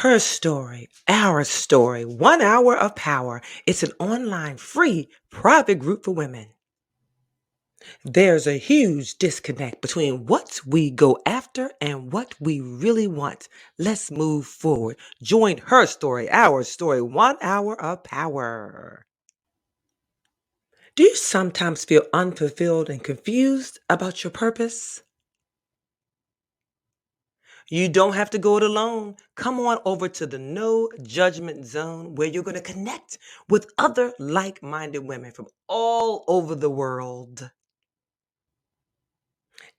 Her Story, Our Story, 1 hour of power. It's an online, free, private group for women. There's a huge disconnect between what we go after and what we really want. Let's move forward. Join Her Story, Our Story, 1 hour of power. Do you sometimes feel unfulfilled and confused about your purpose? You don't have to go it alone. Come on over to the No Judgment Zone where you're going to connect with other like minded women from all over the world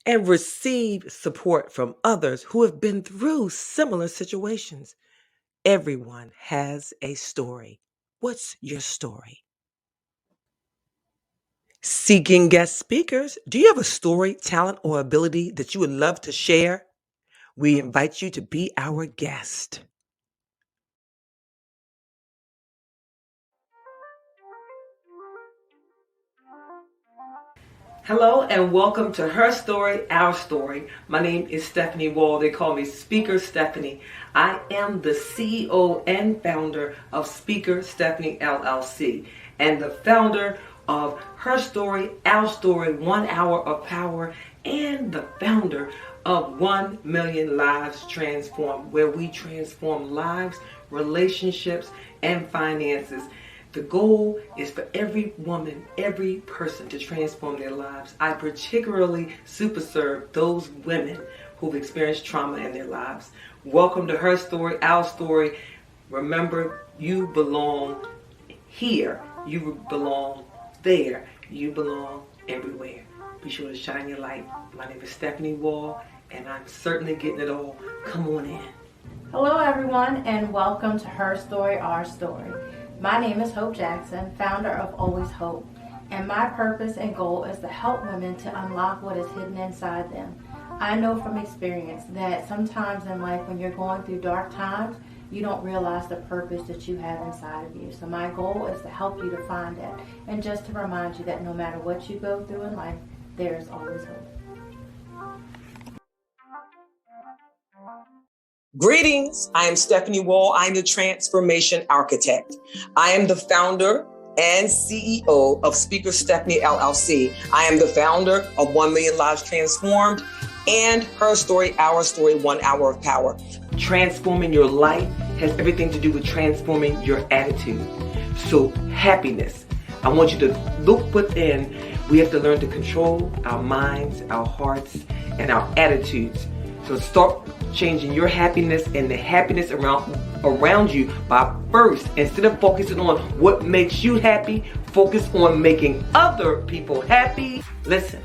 and receive support from others who have been through similar situations. Everyone has a story. What's your story? Seeking guest speakers. Do you have a story, talent, or ability that you would love to share? We invite you to be our guest. Hello and welcome to Her Story, Our Story. My name is Stephanie Wall. They call me Speaker Stephanie. I am the CEO and founder of Speaker Stephanie LLC and the founder of Her Story, Our Story, 1 hour of power, and the founder of 1 Million Lives Transformed, where we transform lives, relationships, and finances. The goal is for every woman, every person to transform their lives. I particularly super serve those women who've experienced trauma in their lives. Welcome to Her Story, Our Story. Remember, you belong here. You belong there. You belong everywhere. Be sure to shine your light. My name is Stephanie Wall, and I'm certainly getting it all. Come on in. Hello everyone, and welcome to Her Story, Our Story. My name is Hope Jackson, founder of Always Hope, and my purpose and goal is to help women to unlock what is hidden inside them. I know from experience that sometimes in life when you're going through dark times, you don't realize the purpose that you have inside of you. So my goal is to help you to find it, and just to remind you that no matter what you go through in life, there is always hope. Greetings. I am Stephanie Wall. I'm the Transformation Architect. I am the founder and CEO of Speaker Stephanie LLC. I am the founder of 1 Million Lives Transformed and Her Story, Our Story, 1 hour of power. Transforming your life has everything to do with transforming your attitude. So happiness. I want you to look within. We have to learn to control our minds, our hearts, and our attitudes. So start changing your happiness and the happiness around you by first, instead of focusing on what makes you happy, focus on making other people happy. Listen,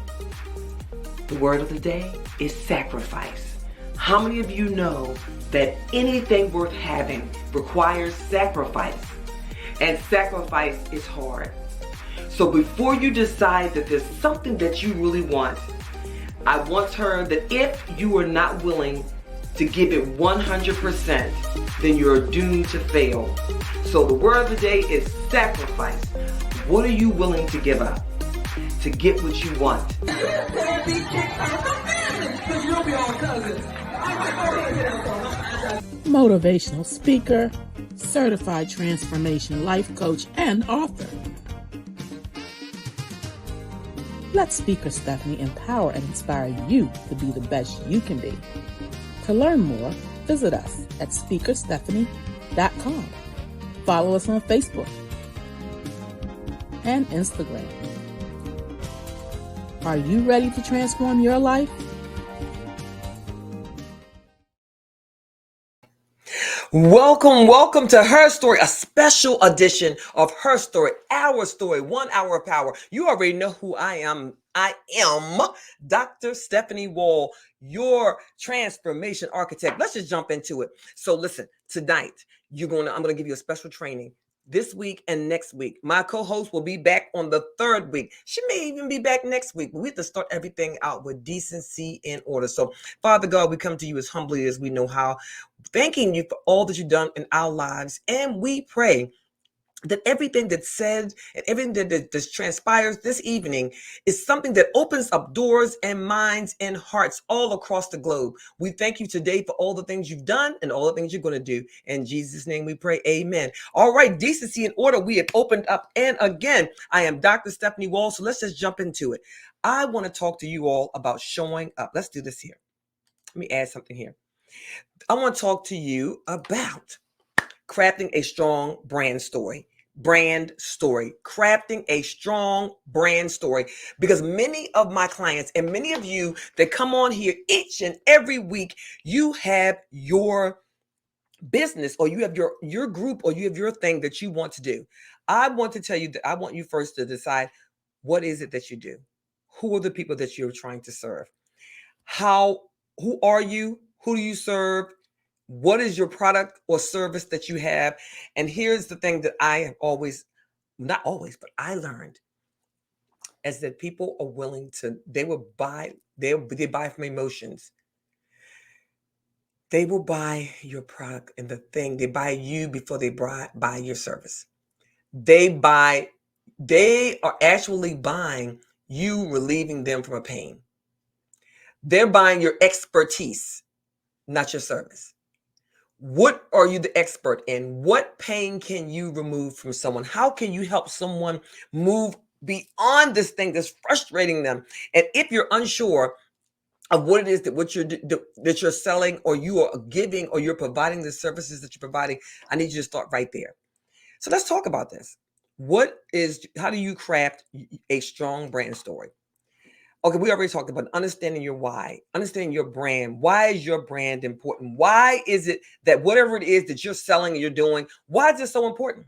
the word of the day is sacrifice. How many of you know that anything worth having requires sacrifice? And sacrifice is hard. So before you decide that there's something that you really want, I once heard that if you are not willing to give it 100%, then you're doomed to fail. So the word of the day is sacrifice. What are you willing to give up to get what you want? Motivational speaker, certified transformation life coach, and author. Let Speaker Stephanie empower and inspire you to be the best you can be. To learn more, visit us at speakerstephanie.com. Follow us on Facebook and Instagram. Are you ready to transform your life? Welcome to Her Story, a special edition of Her Story, Our Story, 1 hour of power. You already know who I am. I am Dr. Stephanie Wall, your transformation architect. Let's just jump into it. So listen, tonight, I'm going to give you a special training this week and next week. My co-host will be back on the 3rd week. She may even be back next week, but we have to start everything out with decency and order. So Father God, we come to you as humbly as we know how, thanking you for all that you've done in our lives. And we pray that everything that's said and everything that transpires this evening is something that opens up doors and minds and hearts all across the globe. We thank you today for all the things you've done and all the things you're going to do. In Jesus' name we pray, amen. All right, decency and order, we have opened up. And again, I am Dr. Stephanie Wall, so let's just jump into it. I want to talk to you all about showing up. Let's do this here. Let me add something here. I want to talk to you about crafting a strong brand story. Crafting a strong brand story, because many of my clients and many of you that come on here each and every week, you have your business or you have your group or you have your thing that you want to do. I want to tell you that I want you first to decide, what is it that you do? Who are the people that you're trying to serve? Who are you? Who do you serve? What is your product or service that you have? And here's the thing that I have always, not always, but I learned, is that people are willing to, they buy from emotions. They will buy your product and the thing. They buy you before they buy your service. They are actually buying you, relieving them from a pain. They're buying your expertise, not your service. What are you the expert in? What pain can you remove from someone? How can you help someone move beyond this thing that's frustrating them? And if you're unsure of what it is that you're selling or you are giving or you're providing the services that you're providing, I need you to start right there. So let's talk about this. How do you craft a strong brand story? Okay, we already talked about understanding your why, understanding your brand. Why is your brand important? Why is it that whatever it is that you're selling and you're doing, why is it so important?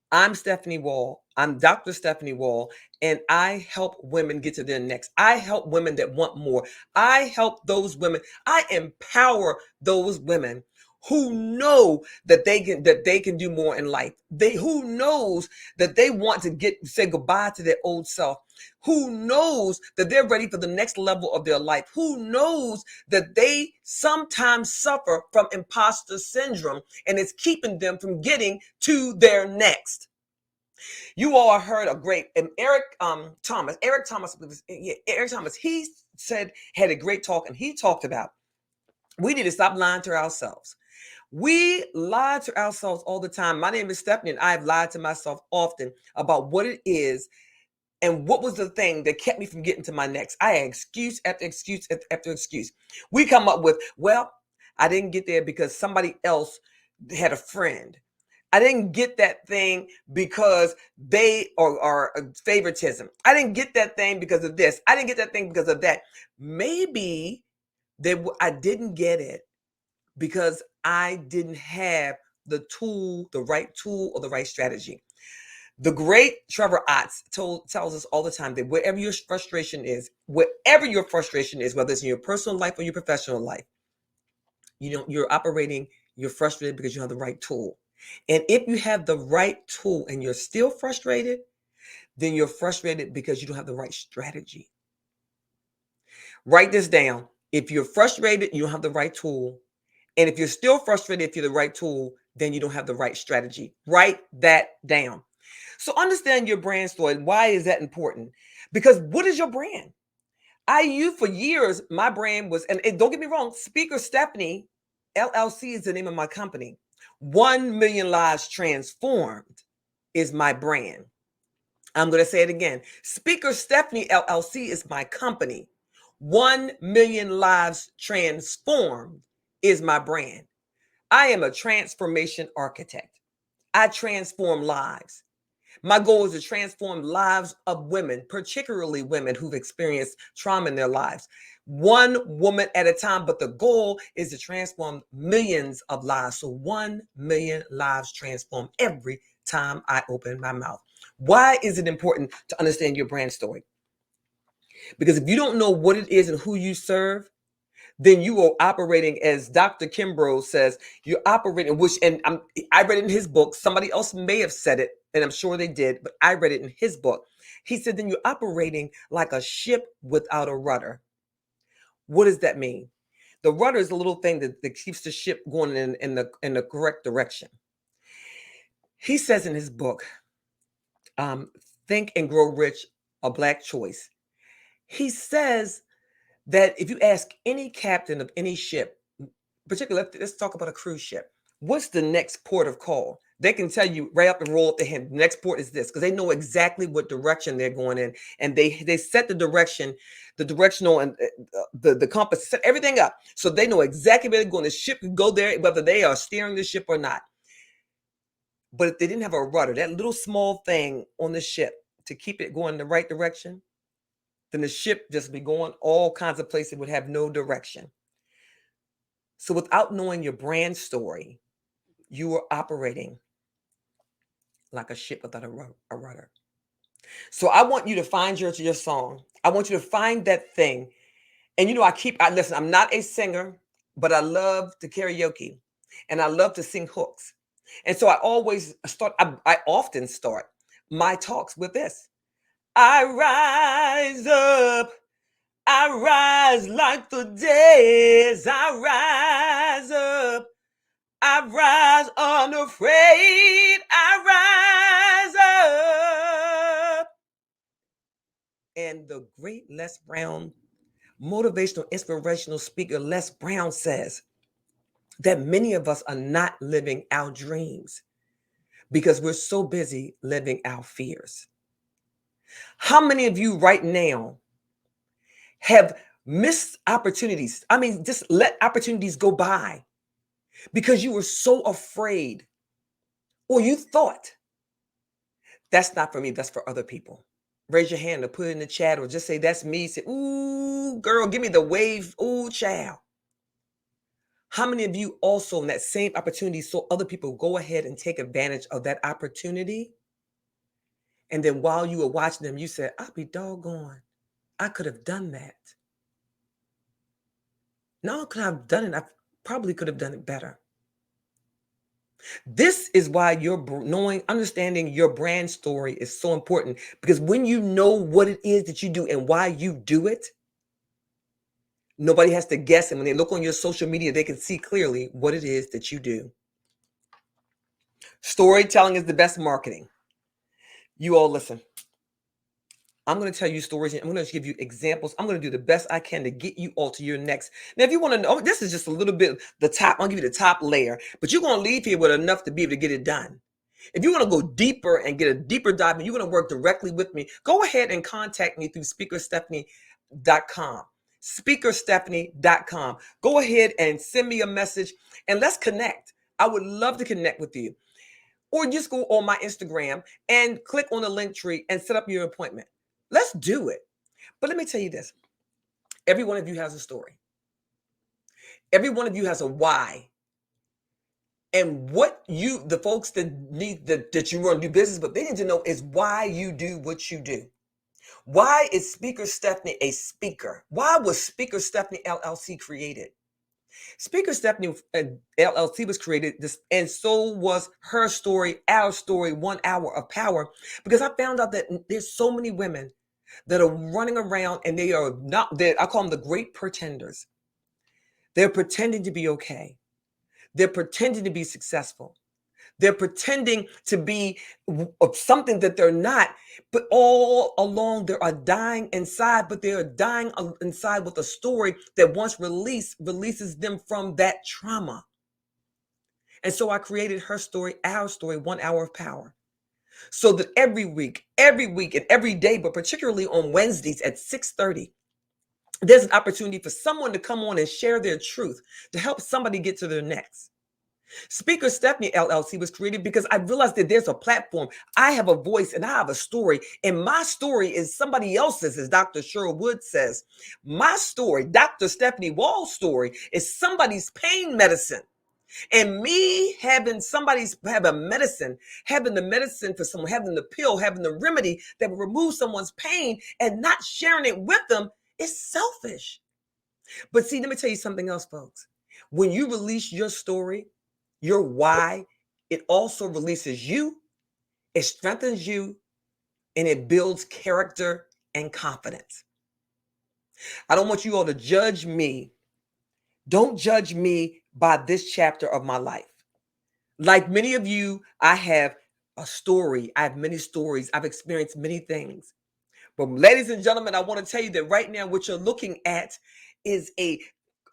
I'm Stephanie Wall. I'm Dr. Stephanie Wall, and I help women get to their next. I help women that want more. I help those women. I empower those women who know that they can do more in life. Who knows that they want to say goodbye to their old self. Who knows that they're ready for the next level of their life. Who knows that they sometimes suffer from imposter syndrome and it's keeping them from getting to their next. You all heard a great Eric Thomas. Eric Thomas, he had a great talk, and he talked about we need to stop lying to ourselves. We lie to ourselves all the time. My name is Stephanie, and I've lied to myself often about what it is and what was the thing that kept me from getting to my next. I had excuse after excuse after excuse. We come up with, well, I didn't get there because somebody else had a friend. I didn't get that thing because they are favoritism. I didn't get that thing because of this. I didn't get that thing because of that. Maybe I didn't get it because I didn't have the right tool or the right strategy. The great Trevor Otts tells us all the time that wherever your frustration is, whether it's in your personal life or your professional life, you're frustrated because you have the right tool. And if you have the right tool and you're still frustrated, then you're frustrated because you don't have the right strategy. Write this down. If you're frustrated, you don't have the right tool. And if you're still frustrated, if you're the right tool, then you don't have the right strategy. Write that down. So understand your brand story. Why is that important? Because what is your brand? For years, my brand was, and don't get me wrong, Speaker Stephanie LLC is the name of my company. 1 million lives transformed is my brand. I'm going to say it again. Speaker Stephanie LLC is my company. 1 million lives transformed is my brand. I am a transformation architect. I transform lives. My goal is to transform lives of women, particularly women who've experienced trauma in their lives, one woman at a time. But the goal is to transform millions of lives. So 1 million lives transformed every time I open my mouth. Why is it important to understand your brand story? Because if you don't know what it is and who you serve, then you are operating, as Dr. Kimbrough says, you're operating, I read it in his book. Somebody else may have said it, and I'm sure they did, but I read it in his book. He said, then you're operating like a ship without a rudder. What does that mean? The rudder is a little thing that keeps the ship going in the correct direction. He says in his book, Think and Grow Rich, A Black Choice. He says that if you ask any captain of any ship, particularly let's talk about a cruise ship, what's the next port of call? They can tell you right up and roll up the hand. The next port is this, because they know exactly what direction they're going in, and they set the direction, the directional and the compass, set everything up, so they know exactly where they're going. The ship can go there, whether they are steering the ship or not. But if they didn't have a rudder, that little small thing on the ship to keep it going in the right direction, then the ship just be going all kinds of places, would have no direction. So without knowing your brand story, you are operating like a ship without a rudder. So I want you to find your song. I want you to find that thing. And listen, I'm not a singer, but I love to karaoke and I love to sing hooks. And so I often start my talks with this. I rise like the days. I rise up. I rise unafraid. I rise up. And the great Les Brown, motivational, inspirational speaker Les Brown, says that many of us are not living our dreams because we're so busy living our fears. How many of you right now have missed opportunities? I mean, just let opportunities go by because you were so afraid, or you thought, that's not for me, that's for other people. Raise your hand or put it in the chat, or just say, that's me. Say, ooh, girl, give me the wave. Ooh, child. How many of you also in that same opportunity saw other people go ahead and take advantage of that opportunity? And then while you were watching them, you said, I'll be doggone, I could have done that. Not could I have done it, I probably could have done it better. This is why understanding your brand story is so important, because when you know what it is that you do and why you do it, nobody has to guess. And when they look on your social media, they can see clearly what it is that you do. Storytelling is the best marketing. You all listen. I'm going to tell you stories, and I'm going to give you examples. I'm going to do the best I can to get you all to your next. Now, if you want to know, this is just a little bit the top. I'll give you the top layer, but you're going to leave here with enough to be able to get it done. If you want to go deeper and get a deeper dive, and you're going to work directly with me, go ahead and contact me through speakerstephanie.com. Speakerstephanie.com. Go ahead and send me a message, and let's connect. I would love to connect with you. Or just go on my Instagram and click on the link tree and set up your appointment. Let's do it. But let me tell you this. Every one of you has a story. Every one of you has a why. And what the folks that you want to do business with, they need to know is why you do what you do. Why is Speaker Stephanie a speaker? Why was Speaker Stephanie LLC created? Speaker Stephanie LLC was created, and so was HerStory, OurStory, 1 Hour of Power, because I found out that there's so many women that are running around, and they are not, I call them the great pretenders. They're pretending to be okay. They're pretending to be successful. They're pretending to be something that they're not, but all along they are dying inside, but they are dying inside with a story that once releases them from that trauma. And so I created HerStory, OurStory, 1 Hour of Power. So that every week and every day, but particularly on Wednesdays at 6:30, there's an opportunity for someone to come on and share their truth to help somebody get to their next. Speaker Stephanie LLC was created because I realized that there's a platform. I have a voice and I have a story, and my story is somebody else's, as Dr. Sherwood says. My story, Dr. Stephanie Wall's story, is somebody's pain medicine. And me having the medicine for someone, having the pill, having the remedy that will remove someone's pain and not sharing it with them is selfish. But see, let me tell you something else, folks. When you release your story, your why, it also releases you, it strengthens you, and it builds character and confidence. I don't want you all to judge me. Don't judge me by this chapter of my life. Like many of you, I have a story. I have many stories. I've experienced many things. But ladies and gentlemen, I want to tell you that right now what you're looking at is I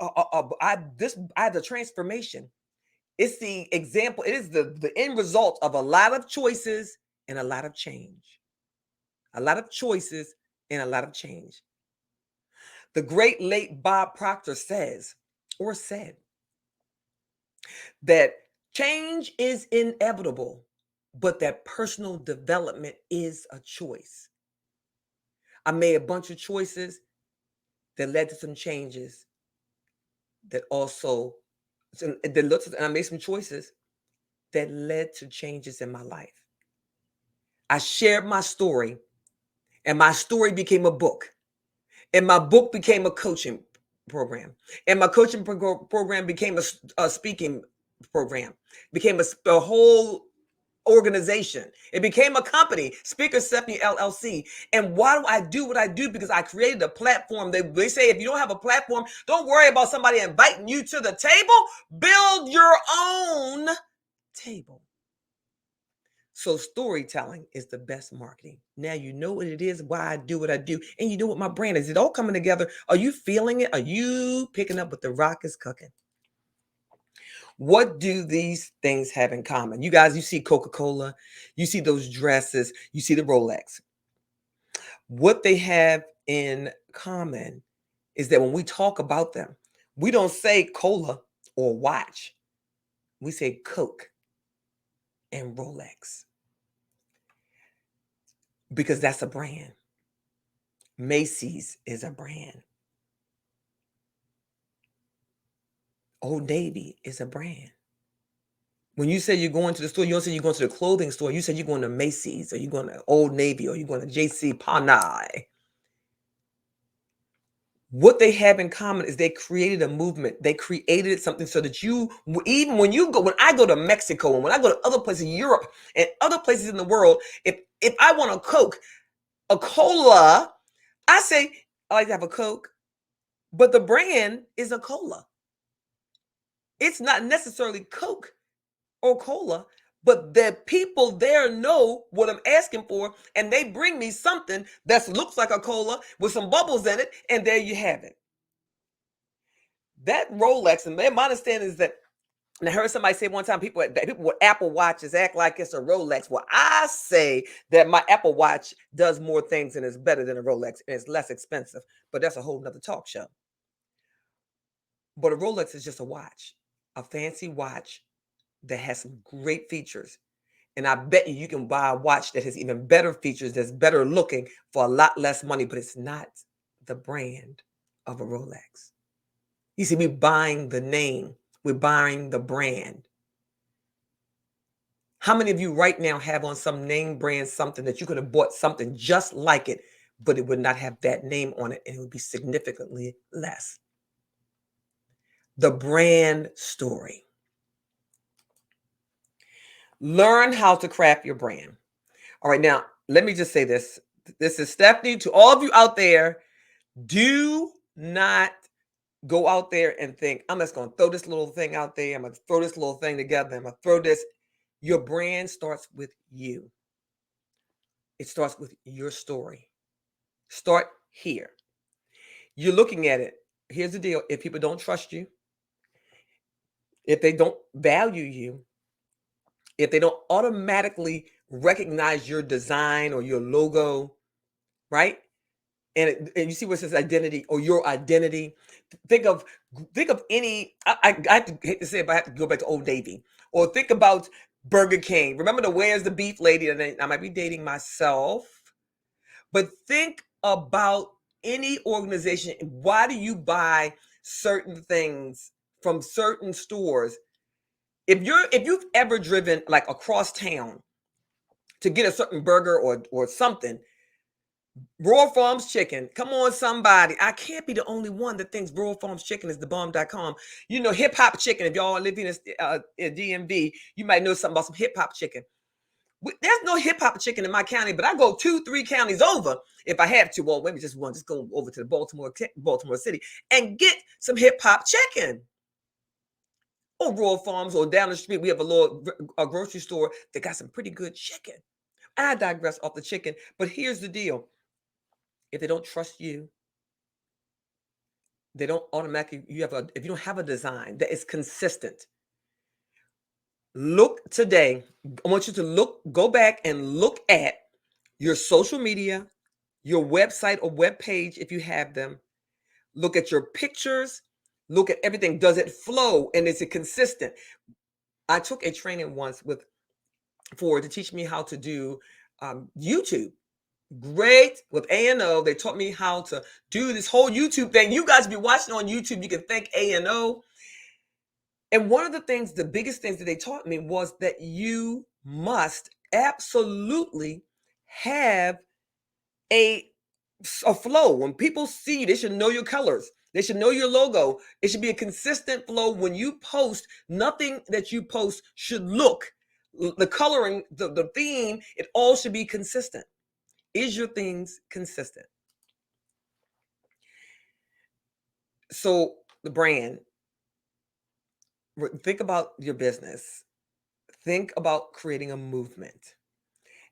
have the transformation. It's the example. It is the end result of a lot of choices and a lot of change. A lot of choices and a lot of change. The great late Bob Proctor said that change is inevitable, but that personal development is a choice. I made a bunch of choices that led to some changes that also, and I made some choices that led to changes in my life. I shared my story, and my story became a book, and my book became a coaching program, and my coaching program became a speaking program, became a whole organization. It became a company, Speaker Stephanie LLC. And why do I do what I do? Because I created a platform. They say if you don't have a platform, don't worry about somebody inviting you to the table. Build your own table. So storytelling is the best marketing. Now you know what it is, why I do what I do, and you know what my brand is. It all coming together. Are you feeling it? Are you picking up what the rock is cooking? What do these things have in common? You guys, you see Coca-Cola, you see those dresses, you see the Rolex. What they have in common is that when we talk about them, we don't say cola or watch. We say Coke and Rolex because that's a brand. Macy's is a brand. Old Navy is a brand. When you say you're going to the store, you don't say you're going to the clothing store. You say you're going to Macy's, or you're going to Old Navy, or you're going to J.C. Penney. What they have in common is they created a movement. They created something so that even when I go to Mexico and when I go to other places in Europe and other places in the world, if I want a Coke, a cola, I say I like to have a Coke, but the brand is a cola. It's not necessarily Coke or cola, but the people there know what I'm asking for, and they bring me something that looks like a cola with some bubbles in it, and there you have it. That Rolex, and my understanding is that, and I heard somebody say one time, people with Apple Watches act like it's a Rolex. Well, I say that my Apple Watch does more things and is better than a Rolex, and it's less expensive, but that's a whole nother talk show. But a Rolex is just a watch, a fancy watch that has some great features. And I bet you can buy a watch that has even better features, that's better looking for a lot less money, but it's not the brand of a Rolex. You see, we're buying the name, we're buying the brand. How many of you right now have on some name brand something that you could have bought something just like it, but it would not have that name on it and it would be significantly less? The brand story. Learn how to craft your brand. All right, now, let me just say this. This is Stephanie. To all of you out there, do not go out there and think, I'm just going to throw this little thing out there. I'm going to throw this little thing together. I'm going to throw this. Your brand starts with you. It starts with your story. Start here. You're looking at it. Here's the deal. If people don't trust you, if they don't value you, if they don't automatically recognize your design or your logo, right? And you see what says identity or your identity. Think of any. I hate to say it, but I have to go back to Old Navy. Or think about Burger King. Remember the Where's the Beef lady? And I might be dating myself, but think about any organization. Why do you buy certain things from certain stores? If you've ever driven like across town to get a certain burger or something, Royal Farms chicken. Come on, somebody. I can't be the only one that thinks Royal Farms chicken is the bomb.com. You know, hip hop chicken. If y'all live in DMV, you might know something about some hip hop chicken. There's no hip hop chicken in my county, but I go 2-3 counties over if I have to. Well, maybe just go over to the Baltimore City and get some hip hop chicken. or Royal Farms, or down the street, we have a grocery store that got some pretty good chicken. I digress off the chicken, but here's the deal. If they don't trust you, they don't automatically, if you don't have a design that is consistent, look today. I want you to go back and look at your social media, your website or web page if you have them. Look at your pictures, look at everything. Does it flow and is it consistent? I took a training once to teach me how to do YouTube. Great with A&O. They taught me how to do this whole YouTube thing. You guys be watching on YouTube. You can thank A&O. And one of the biggest things that they taught me was that you must absolutely have a flow. When people see you, they should know your colors. They should know your logo. It should be a consistent flow. When you post, nothing that you post should look, the coloring, the theme, it all should be consistent. Is your things consistent? So the brand, think about your business. Think about creating a movement.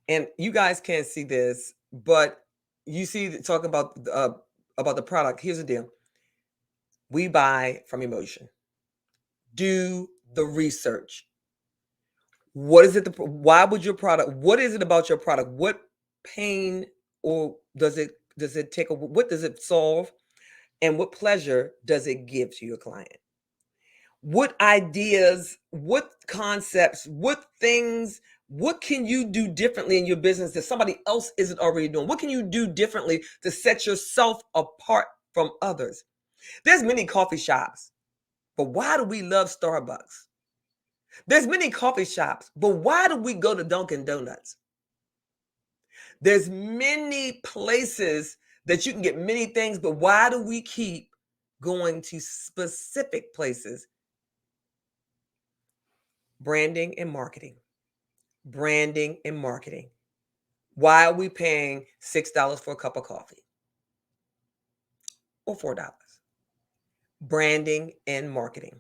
And you guys can't see this, but you see, talk about the product. Here's the deal. We buy from emotion. Do the research. What is it? Why would your product? What is it about your product? What pain or does it take? What does it solve? And what pleasure does it give to your client? What ideas, what concepts, what things, what can you do differently in your business that somebody else isn't already doing? What can you do differently to set yourself apart from others? There's many coffee shops, but why do we love Starbucks? There's many coffee shops, but why do we go to Dunkin' Donuts? There's many places that you can get many things, but why do we keep going to specific places? Branding and marketing. Branding and marketing. Why are we paying $6 for a cup of coffee? Or $4? Branding and marketing.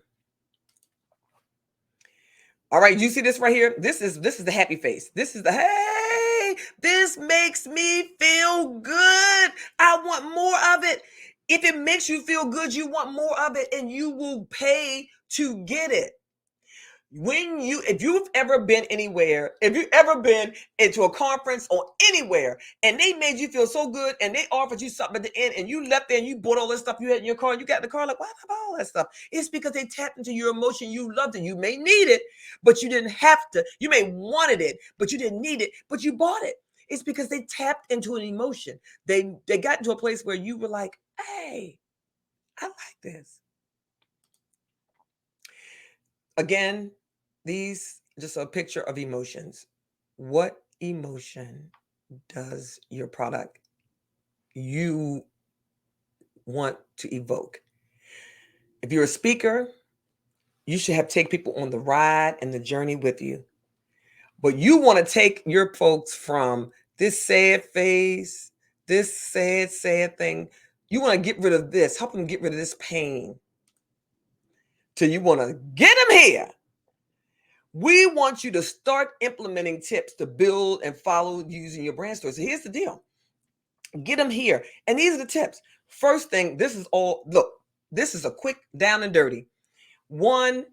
All right, you see this right here? This is the happy face. This is the, hey, this makes me feel good. I want more of it. If it makes you feel good, you want more of it, and you will pay to get it. If you've ever been anywhere, if you've ever been into a conference or anywhere, and they made you feel so good, and they offered you something at the end, and you left there and you bought all this stuff you had in your car, and you got in the car like, why about all that stuff? It's because they tapped into your emotion. You loved it. You may need it, but you didn't have to. You may wanted it, but you didn't need it, but you bought it. It's because they tapped into an emotion. They got into a place where you were like, hey, I like this. Again, these just a picture of emotions. What emotion does your product you want to evoke? If you're a speaker, you should take people on the ride and the journey with you. But you want to take your folks from this sad phase, this sad thing. You want to get rid of this, help them get rid of this pain. Till you want to get them here. We want you to start implementing tips to build and follow using your brand story. So here's the deal. Get them here. And these are the tips. First thing, this is a quick down and dirty. One,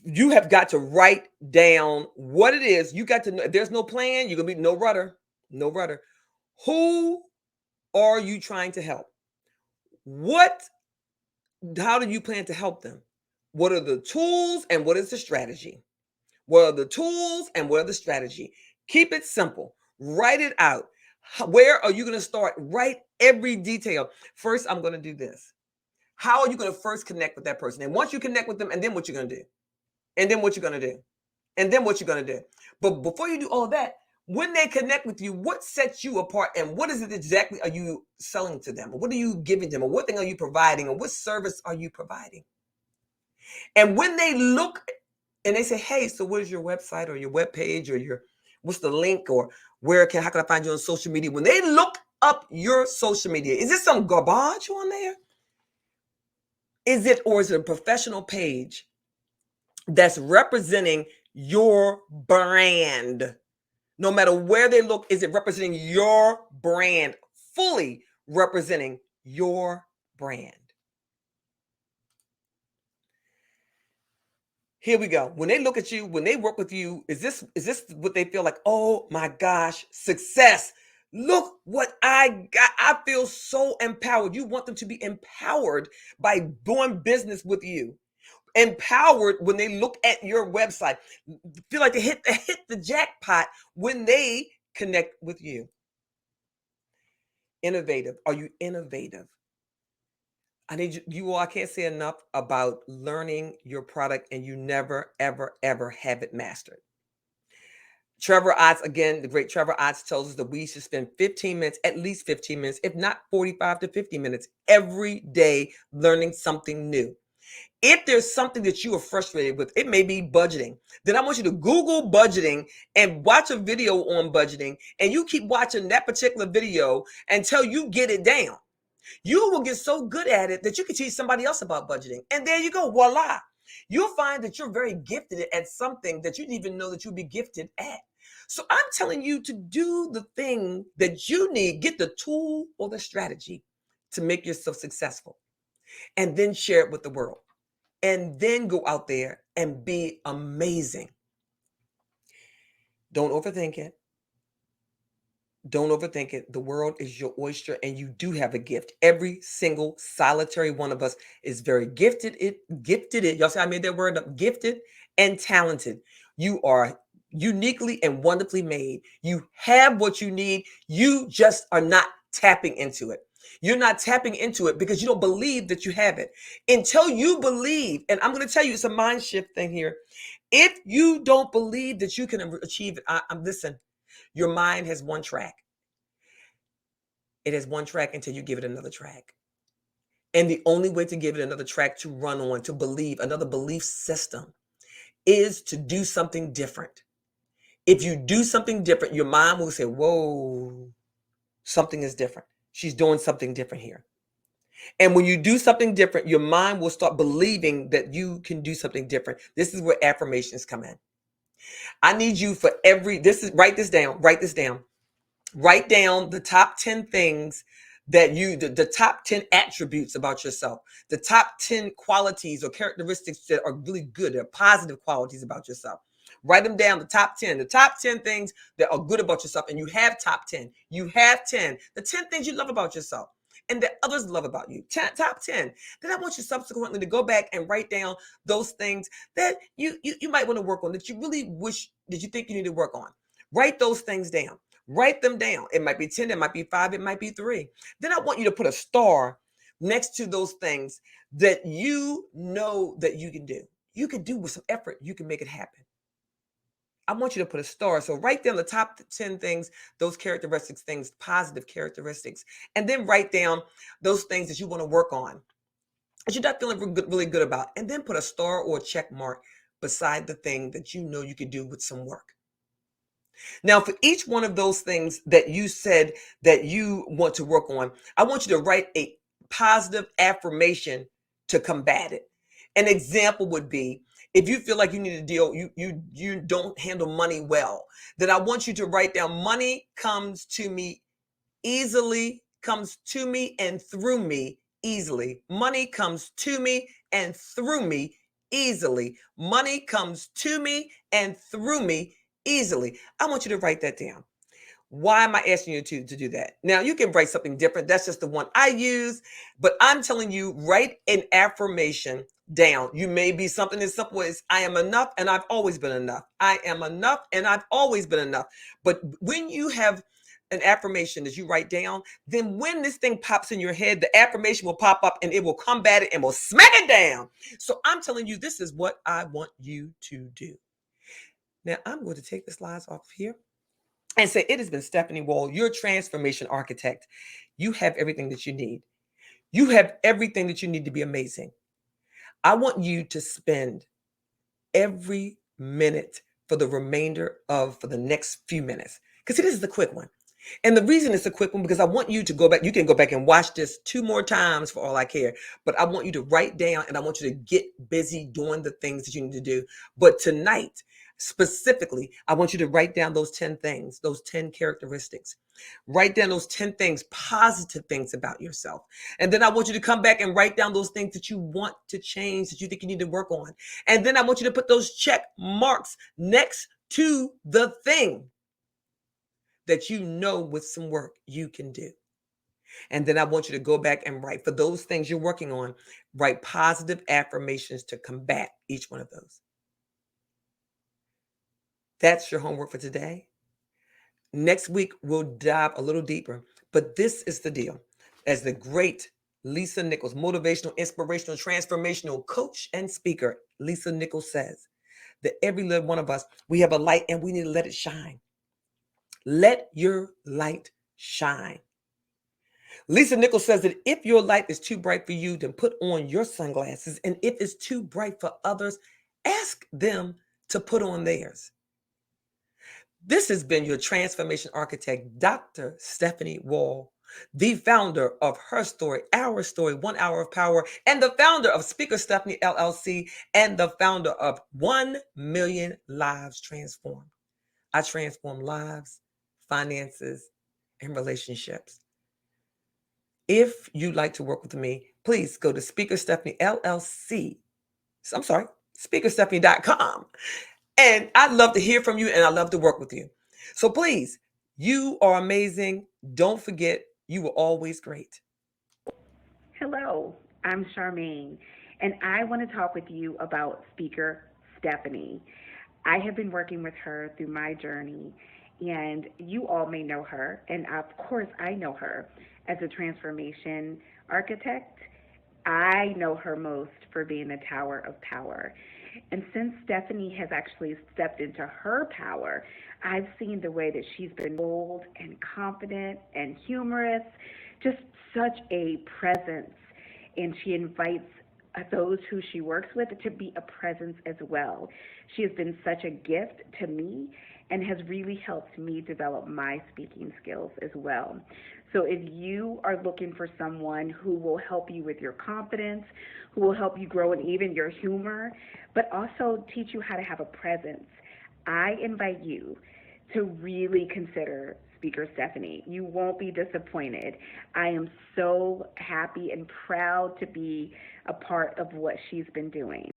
you have got to write down what it is. You got to know. If there's no plan, you're going to be no rudder. No rudder. Who are you trying to help? How do you plan to help them? What are the tools and what is the strategy? What are the tools and what are the strategy? Keep it simple. Write it out. Where are you going to start? Write every detail. First, I'm going to do this. How are you going to first connect with that person? And once you connect with them, and then what you're going to do? And then what you're going to do? And then what you're going to do? But before you do all that, when they connect with you, what sets you apart? And what is it exactly are you selling to them? Or what are you giving them? Or what thing are you providing? Or what service are you providing? And when they look and they say, hey, so what is your website or your web page or what's the link or how can I find you on social media? When they look up your social media, is it some garbage on there? Or is it a professional page that's representing your brand. No matter where they look, is it representing your brand, fully representing your brand? Here we go. When they look at you, when they work with you, is this what they feel like? Oh my gosh, success. Look what I got. I feel so empowered. You want them to be empowered by doing business with you. Empowered when they look at your website. Feel like they hit the jackpot when they connect with you. Innovative. Are you innovative? I need you all, I can't say enough about learning your product, and you never, ever, ever have it mastered. Trevor Otts, again, the great Trevor Otts tells us that we should spend 15 minutes, at least 15 minutes, if not 45 to 50 minutes every day learning something new. If there's something that you are frustrated with, it may be budgeting. Then I want you to Google budgeting and watch a video on budgeting, and you keep watching that particular video until you get it down. You will get so good at it that you can teach somebody else about budgeting. And there you go, voila. You'll find that you're very gifted at something that you didn't even know that you'd be gifted at. So I'm telling you to do the thing that you need, get the tool or the strategy to make yourself successful, and then share it with the world. And then go out there and be amazing. Don't overthink it. Don't overthink it. The world is your oyster, and you do have a gift. Every single solitary one of us is very gifted. Y'all see I made that word up, gifted and talented. You are uniquely and wonderfully made. You have what you need. You just are not tapping into it. You're not tapping into it because you don't believe that you have it. Until you believe, and I'm going to tell you, it's a mind shift thing here. If you don't believe that you can achieve it, listen, your mind has one track. It has one track until you give it another track. And the only way to give it another track to run on, to believe, another belief system, is to do something different. If you do something different, your mind will say, whoa, something is different. She's doing something different here. And when you do something different, your mind will start believing that you can do something different. This is where affirmations come in. I need you for write this down. Write down the top 10 things that the top 10 attributes about yourself, the top 10 qualities or characteristics that are really good, they're positive qualities about yourself. Write them down, the top 10 things that are good about yourself. And you have top 10. You have 10. The 10 things you love about yourself and that others love about you. Top 10. Then I want you subsequently to go back and write down those things that you might want to work on, that you really wish, that you think you need to work on. Write those things down. Write them down. It might be 10, it might be 5, it might be 3. Then I want you to put a star next to those things that you know that you can do. You can do with some effort, you can make it happen. I want you to put a star. So write down the top 10 things, those characteristics, things, positive characteristics, and then write down those things that you want to work on, that you're not feeling really good about, and then put a star or a check mark beside the thing that you know you could do with some work. Now, for each one of those things that you said that you want to work on, I want you to write a positive affirmation to combat it. An example would be, if you feel like you need to deal, you don't handle money well, then I want you to write down, money comes to me easily, comes to me and through me easily. Money comes to me and through me easily. Money comes to me and through me easily. I want you to write that down. Why am I asking you to do that? Now, you can write something different. That's just the one I use. But I'm telling you, write an affirmation down. You may be something as simple as, I am enough and I've always been enough. I am enough and I've always been enough. But when you have an affirmation that you write down, then when this thing pops in your head, the affirmation will pop up and it will combat it and will smack it down. So I'm telling you, this is what I want you to do. Now, I'm going to take the slides off here and say, it has been Stephanie Wall, your transformation architect. You have everything that you need. You have everything that you need to be amazing. I want you to spend every minute for the next few minutes. Because this is the quick one. And the reason it's a quick one, because I want you to go back. You can go back and watch this 2 more times for all I care. But I want you to write down, and I want you to get busy doing the things that you need to do. But tonight, specifically, I want you to write down those 10 things, those 10 characteristics. Write down those 10 things, positive things about yourself. And then I want you to come back and write down those things that you want to change, that you think you need to work on. And then I want you to put those check marks next to the thing that you know with some work you can do. And then I want you to go back and write, for those things you're working on, write positive affirmations to combat each one of those. That's your homework for today. Next week, we'll dive a little deeper. But this is the deal. As the great Lisa Nichols, motivational, inspirational, transformational coach and speaker, Lisa Nichols says that every little one of us, we have a light and we need to let it shine. Let your light shine. Lisa Nichols says that if your light is too bright for you, then put on your sunglasses. And if it's too bright for others, ask them to put on theirs. This has been your transformation architect, Dr. Stephanie Wall, the founder of HerStory, OurStory, 1 Hour of Power, and the founder of Speaker Stephanie LLC, and the founder of 1 Million Lives Transformed. I transform lives, finances, and relationships. If you'd like to work with me, please go to Speaker Stephanie LLC. SpeakerStephanie.com. And I'd love to hear from you, and I love to work with you. So please, you are amazing. Don't forget, you were always great. Hello, I'm Charmaine, and I want to talk with you about Speaker Stephanie. I have been working with her through my journey, and you all may know her, and of course I know her as a transformation architect. I know her most for being the Tower of Power. And since Stephanie has actually stepped into her power, I've seen the way that she's been bold and confident and humorous, just such a presence. And she invites those who she works with to be a presence as well. She has been such a gift to me and has really helped me develop my speaking skills as well. So if you are looking for someone who will help you with your confidence, who will help you grow in even your humor, but also teach you how to have a presence, I invite you to really consider Speaker Stephanie. You won't be disappointed. I am so happy and proud to be a part of what she's been doing.